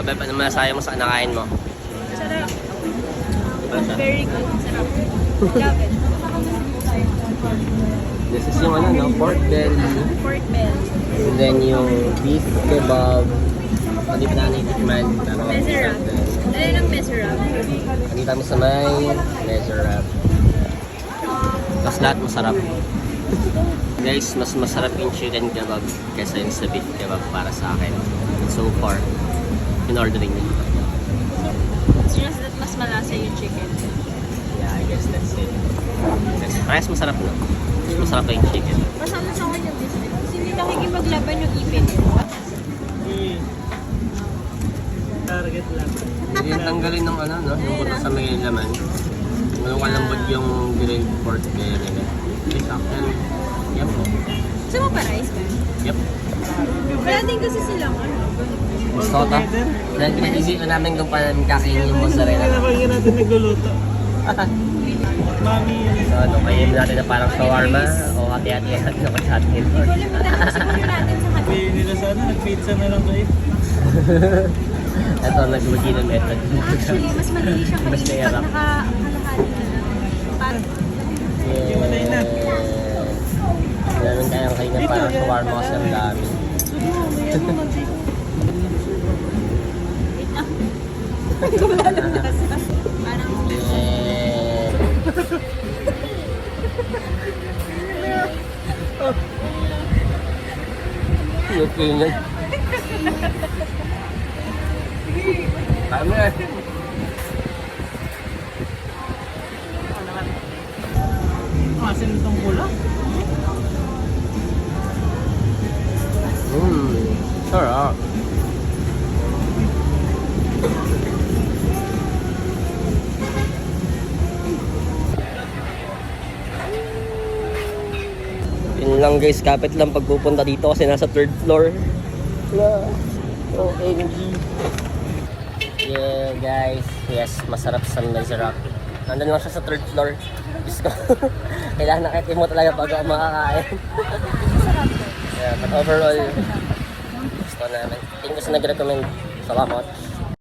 Beb, ano masasabi mo sa nakain mo? Sarap. Very good. Sarap. Love it. This is yung ano, no? Pork belly. Pork belly. And then yung beef kebab. Hindi pa natin itikman. Messerap. Ano lang messerap? Andito kami sa may messerap. Tapos lahat masarap. Guys, mas masarap yung chicken kebab kaysa yung sa beef kebab para sa akin. So far, in ordering nyo. It's just that mas malasa yung chicken. Yeah, I guess that's it. Parehas masarap no? Mas masarap yung chicken. Masama sa akin yung biscuit. Kasi hindi nakikipaglaban yung ipin. Target lang. Hindi tanggalin ng ano, no? Yung buto sa may laman. Ngayon kalambot yung grilled pork belly. It's actually, yep. Gusto mo pa rice ba? Yep. Wala din kasi silang ano. Gusto ko to. Dahil pinag-isip ko namin kung paano namin kakainin yung mozzarella. Kaya natin nagluluto. Mami, So ano, kainin natin na parang shawarma o hati-hati natin na hati-hati. Wala mo tayo sa natin sa kanila. sabi nila sana, nag-pizza na lang kayo. Ito, nag-Magino method. Actually, mas madali siya Mas kanina mahirap. pag nakakalahati na lang. Parang Hiwalay na. Namin kayang kainin na parang shawarma kasi ang dami. parang Yung pingan. Kaya mo yan. Asin itong pula. Sarap. Yun lang guys, kapit lang pagpupunta dito kasi nasa 3rd floor. OMG. Yeah guys, yes, masarap sa Messerap. Nandun lang siya sa 3rd floor. Diyos ko. Kailangan nakitin mo talaga pag ako makakain. Yeah, but overall, gusto namin. Thank you sa nag-recommend. Salamat.